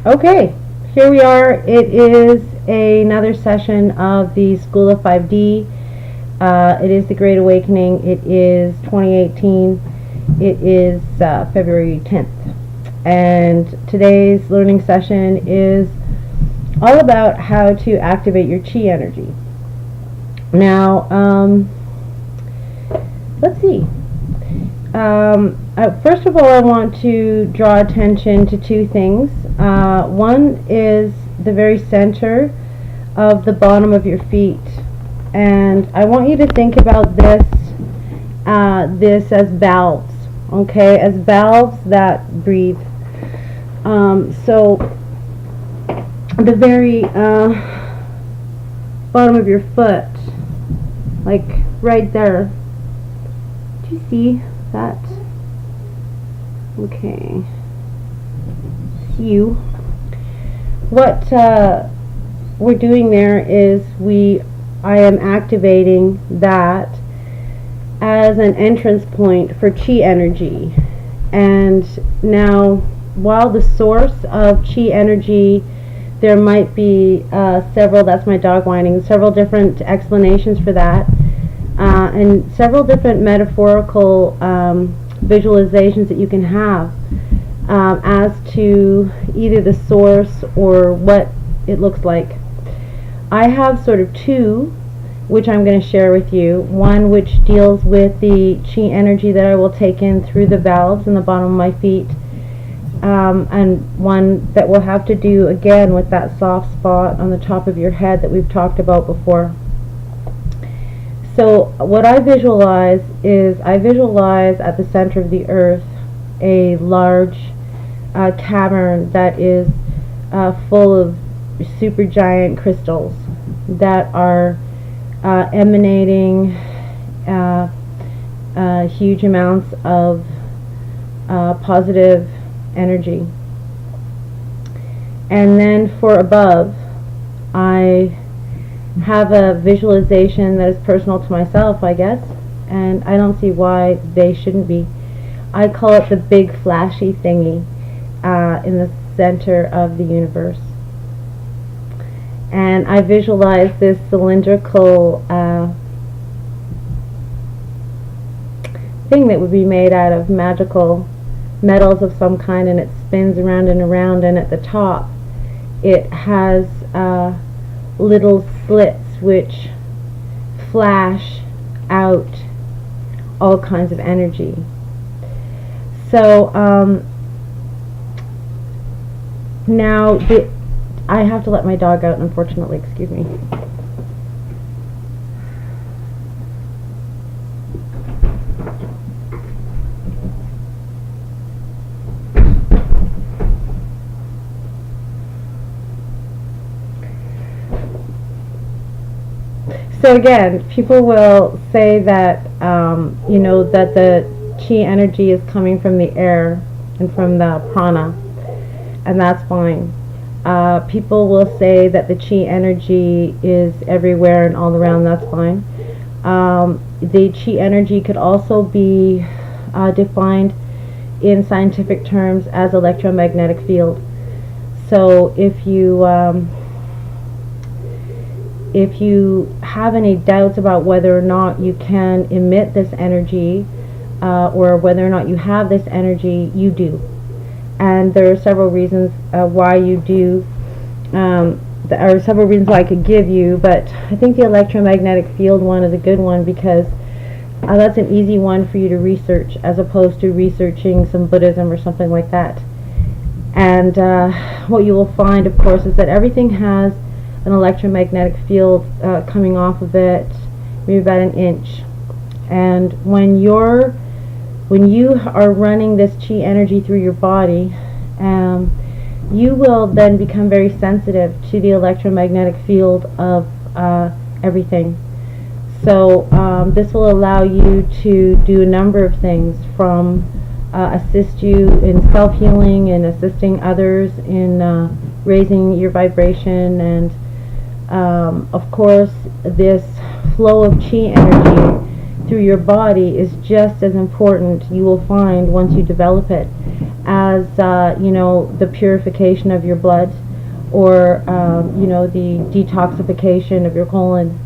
Okay, here we are. It is another session of the School of 5D. It is the Great Awakening. It is 2018. It is February 10th. And today's learning session is all about how to activate your chi energy. Now, let's see. First of all, I want to draw attention to two things. One is the very center of the bottom of your feet, and I want you to think about this as valves, okay, as valves that breathe. So the very bottom of your foot, like right there. Do you see that? Okay. You. What we're doing there is I am activating that as an entrance point for chi energy. And now, while the source of chi energy, there might be several, that's my dog whining, several different explanations for that. And several different metaphorical visualizations that you can have as to either the source or what it looks like. I have sort of two, which I'm going to share with you. One which deals with the chi energy that I will take in through the valves in the bottom of my feet, and one that will have to do again with that soft spot on the top of your head that we've talked about before. So what I visualize is at the center of the earth a large cavern that is full of supergiant crystals that are emanating huge amounts of positive energy. And then for above, I have a visualization that is personal to myself, I guess, and I don't see why they shouldn't be. I call it the big flashy thingy in the center of the universe. And I visualize this cylindrical thing that would be made out of magical metals of some kind, and it spins around and around, and at the top it has little slits which flash out all kinds of energy. So now I have to let my dog out, unfortunately. Excuse me. So again, people will say that that the chi energy is coming from the air and from the prana, and that's fine. People will say that the chi energy is everywhere and all around. That's fine. The chi energy could also be defined in scientific terms as electromagnetic field. So if you have any doubts about whether or not you can emit this energy or whether or not you have this energy, you do. And there are several reasons why you do. There are several reasons why I could give you, but I think the electromagnetic field one is a good one because that's an easy one for you to research as opposed to researching some Buddhism or something like that. And what you will find, of course, is that everything has an electromagnetic field coming off of it, maybe about an inch. And when you are running this chi energy through your body, you will then become very sensitive to the electromagnetic field of everything. So this will allow you to do a number of things, from assist you in self-healing and assisting others in raising your vibration, and of course this flow of chi energy through your body is just as important, you will find, once you develop it, as the purification of your blood, or the detoxification of your colon,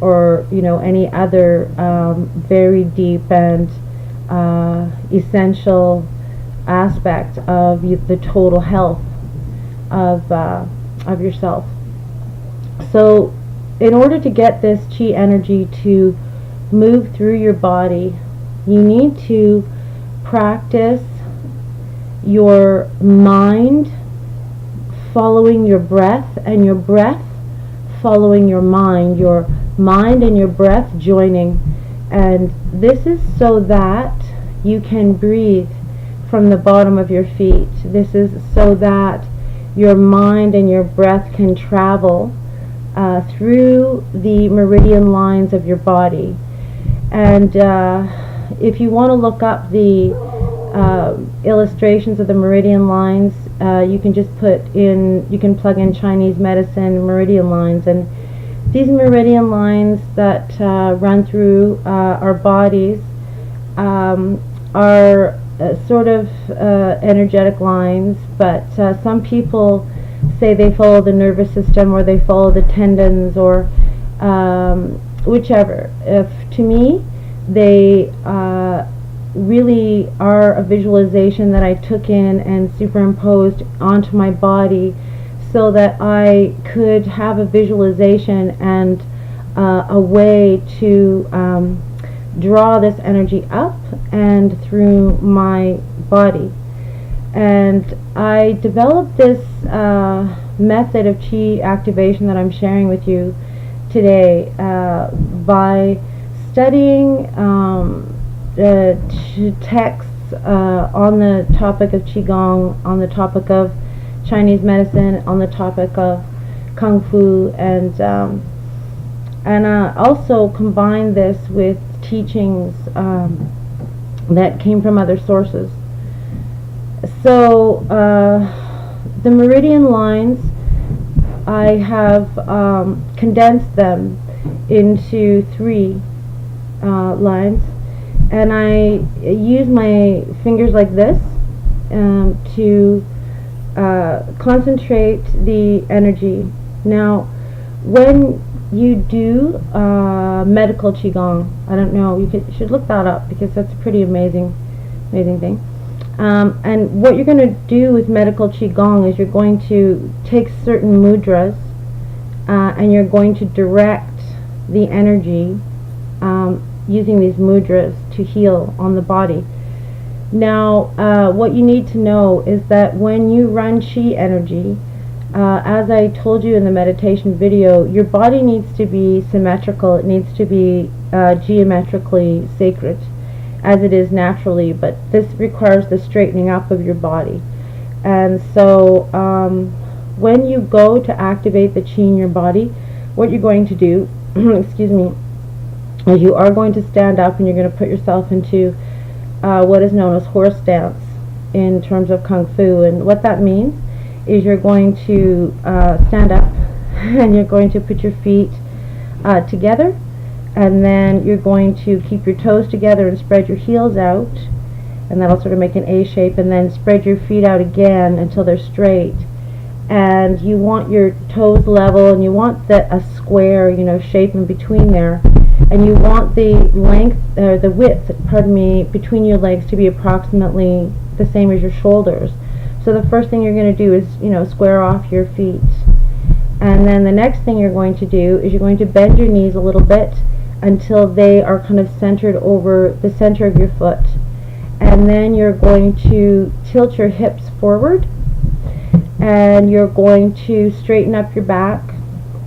or any other very deep and essential aspect of the total health of yourself. So in order to get this chi energy to move through your body, you need to practice your mind following your breath, and your breath following your mind and your breath joining. And this is so that you can breathe from the bottom of your feet. This is so that your mind and your breath can travel through the meridian lines of your body. And if you want to look up the illustrations of the meridian lines, you can plug in Chinese medicine meridian lines, and these meridian lines that run through our bodies are sort of energetic lines, but some people say they follow the nervous system, or they follow the tendons, or whichever. To me, they really are a visualization that I took in and superimposed onto my body, so that I could have a visualization and a way to draw this energy up and through my body. And I developed this method of chi activation that I'm sharing with you today by studying texts on the topic of Qigong, on the topic of Chinese medicine, on the topic of Kung Fu, and also combine this with teachings that came from other sources. So the meridian lines, I have condensed them into 3 lines, and I use my fingers like this to concentrate the energy. Now, when you do medical Qigong, I don't know, you should look that up, because that's a pretty amazing thing. And what you're going to do with medical Qigong is you're going to take certain mudras and you're going to direct the energy using these mudras to heal on the body. Now, what you need to know is that when you run chi energy, as I told you in the meditation video, your body needs to be symmetrical. It needs to be geometrically sacred, as it is naturally, but this requires the straightening up of your body. And so when you go to activate the chi in your body, what you're going to do excuse me, is you are going to stand up, and you're going to put yourself into what is known as horse stance in terms of Kung Fu. And what that means is you're going to stand up and you're going to put your feet together, and then you're going to keep your toes together and spread your heels out, and that'll sort of make an A shape, and then spread your feet out again until they're straight. And you want your toes level, and you want a square, shape in between there, and you want the length, or the width, between your legs to be approximately the same as your shoulders. So the first thing you're going to do is, square off your feet. And then the next thing you're going to do is you're going to bend your knees a little bit until they are kind of centered over the center of your foot. And then you're going to tilt your hips forward, and you're going to straighten up your back,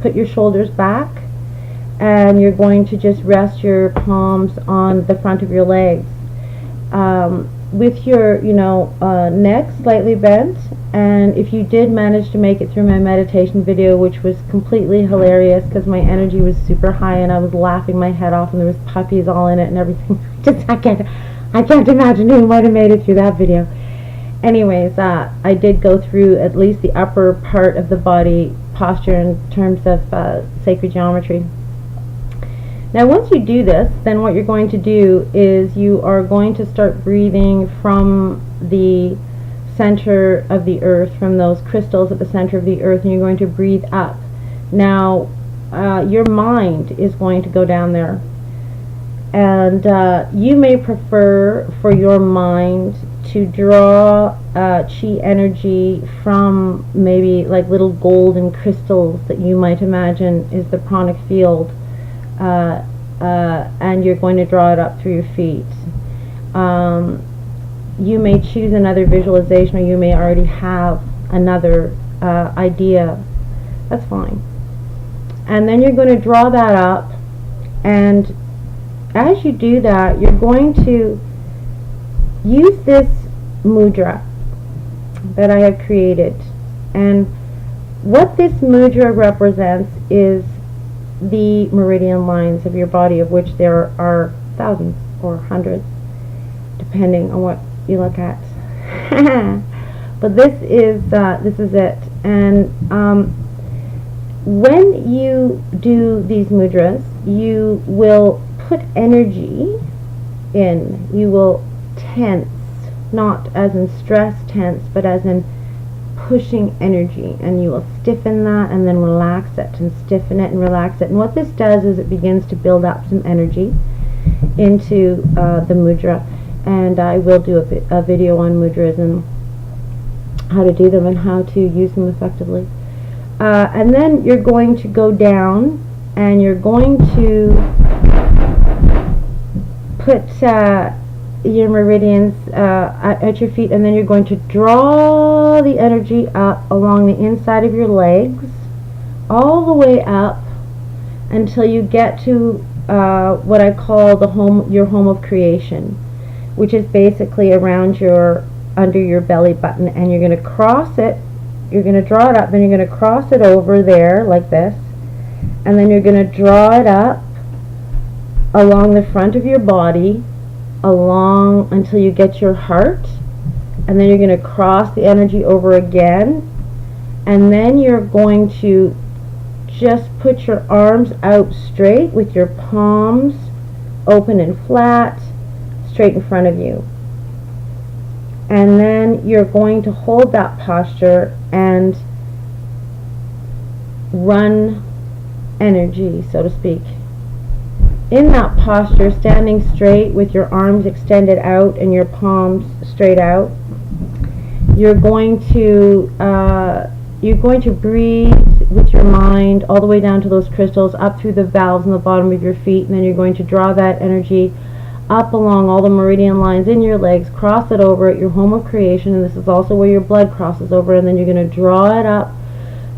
put your shoulders back, and you're going to just rest your palms on the front of your legs. With your neck slightly bent. And if you did manage to make it through my meditation video, which was completely hilarious because my energy was super high and I was laughing my head off, and there was puppies all in it and everything. I can't imagine who might have made it through that video. Anyways, I did go through at least the upper part of the body posture in terms of sacred geometry. Now, once you do this, then what you're going to do is you are going to start breathing from the center of the earth, from those crystals at the center of the earth, and you're going to breathe up. Now, your mind is going to go down there. And you may prefer for your mind to draw chi energy from maybe like little golden crystals that you might imagine is the pranic field, and you're going to draw it up through your feet. You may choose another visualization, or you may already have another idea. That's fine. And then you're going to draw that up, and as you do that, you're going to use this mudra that I have created. And what this mudra represents is the meridian lines of your body, of which there are thousands or hundreds, depending on what you look at. But this is it. And when you do these mudras, you will put energy in. You will tense, not as in stress tense, but as in pushing energy, and you will stiffen that and then relax it, and stiffen it and relax it. And what this does is it begins to build up some energy into the mudra. And I will do a video on mudras and how to do them and how to use them effectively. And then you're going to go down, and you're going to put your meridians at your feet, and then you're going to draw the energy up along the inside of your legs, all the way up until you get to what I call your home of creation, which is basically around under your belly button. And you're going to cross it. You're going to draw it up, then you're going to cross it over there like this, and then you're going to draw it up along the front of your body, along until you get your heart, and then you're going to cross the energy over again, and then you're going to just put your arms out straight with your palms open and flat, straight in front of you. And then you're going to hold that posture and run energy, so to speak. In that posture, standing straight with your arms extended out and your palms straight out, you're going to breathe with your mind all the way down to those crystals, up through the valves in the bottom of your feet, and then you're going to draw that energy up along all the meridian lines in your legs, cross it over at your home of creation, and this is also where your blood crosses over, and then you're going to draw it up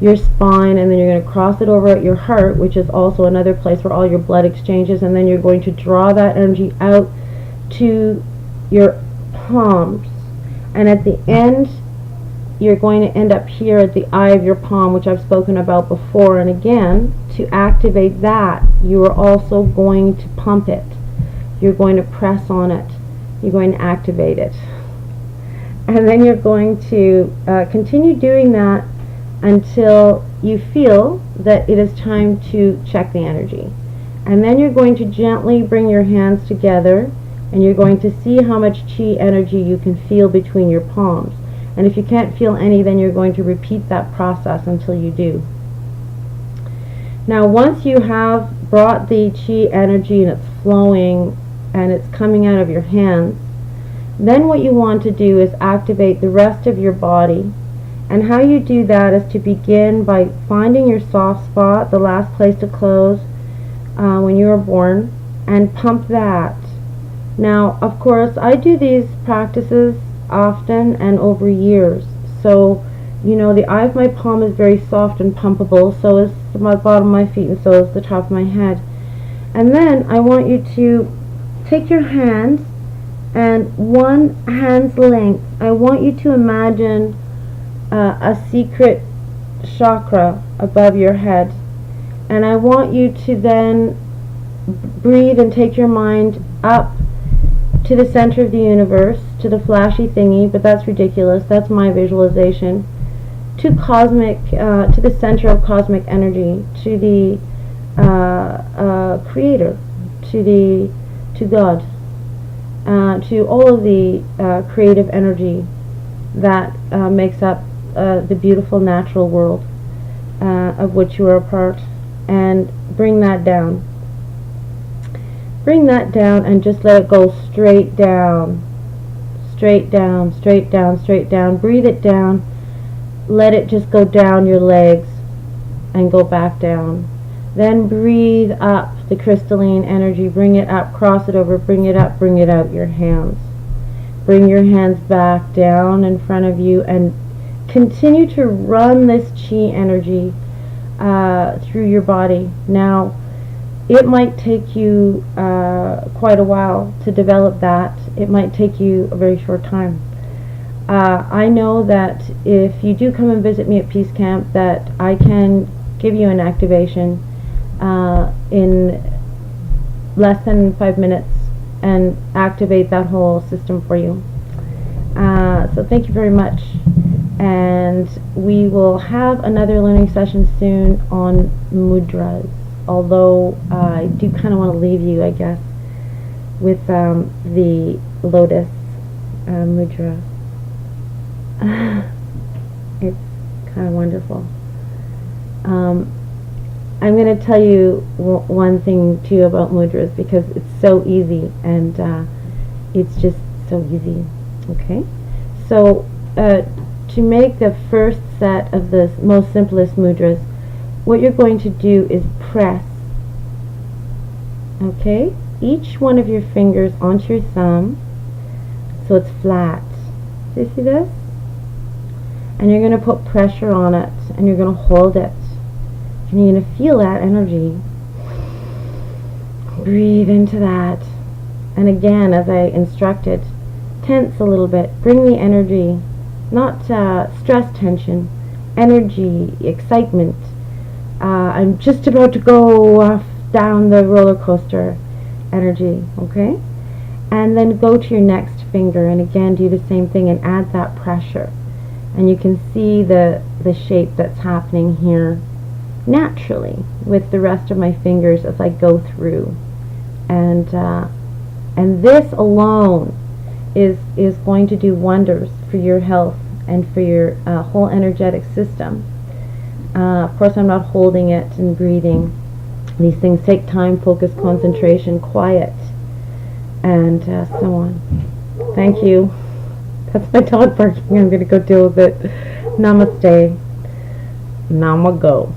your spine, and then you're going to cross it over at your heart, which is also another place where all your blood exchanges, and then you're going to draw that energy out to your palms, and at the end you're going to end up here at the eye of your palm, which I've spoken about before. And again, to activate that, you are also going to pump it. You're going to press on it. You're going to activate it. And then you're going to continue doing that until you feel that it is time to check the energy. And then you're going to gently bring your hands together, and you're going to see how much chi energy you can feel between your palms. And if you can't feel any, then you're going to repeat that process until you do. Now, once you have brought the chi energy and it's flowing and it's coming out of your hands, then what you want to do is activate the rest of your body. And how you do that is to begin by finding your soft spot, the last place to close when you were born, and pump that. Now, of course, I do these practices often and over years. So, you know, the eye of my palm is very soft and pumpable, so is the bottom of my feet, and so is the top of my head. And then I want you to take your hands, and one hand's length, I want you to imagine a secret chakra above your head. And I want you to then breathe and take your mind up to the center of the universe, to the flashy thingy, but that's ridiculous, that's my visualization, to the center of cosmic energy, to the creator, to God, to all of the creative energy that makes up the beautiful natural world of which you are a part, and bring that down. Bring that down and just let it go straight down. Straight down, straight down, straight down. Breathe it down. Let it just go down your legs and go back down. Then breathe up the crystalline energy. Bring it up, cross it over, bring it up, bring it out your hands. Bring your hands back down in front of you and continue to run this chi energy through your body. Now, it might take you quite a while to develop that. It might take you a very short time. I know that if you do come and visit me at Peace Camp, that I can give you an activation in less than 5 minutes and activate that whole system for you. So thank you very much, and we will have another learning session soon on mudras, although I do kind of want to leave you, I guess, with the lotus mudra. It's kind of wonderful. I'm going to tell you one thing too about mudras, because it's so easy, and it's just so easy. Okay, so to make the first set of the most simplest mudras, what you're going to do is press, okay, each one of your fingers onto your thumb so it's flat. Do you see this? And you're going to put pressure on it, and you're going to hold it, and you're going to feel that energy. Breathe into that, and again, as I instructed, tense a little bit. Bring the energy, not stress tension, energy, excitement. I'm just about to go off down the roller coaster energy, okay? And then go to your next finger, and again do the same thing and add that pressure. And you can see the shape that's happening here naturally with the rest of my fingers as I go through. And this alone is going to do wonders for your health and for your whole energetic system. Of course, I'm not holding it and breathing. These things take time, focus, concentration, quiet, and so on. Thank you. That's my dog barking. I'm going to go deal with it. Namaste. Now I'm going to go.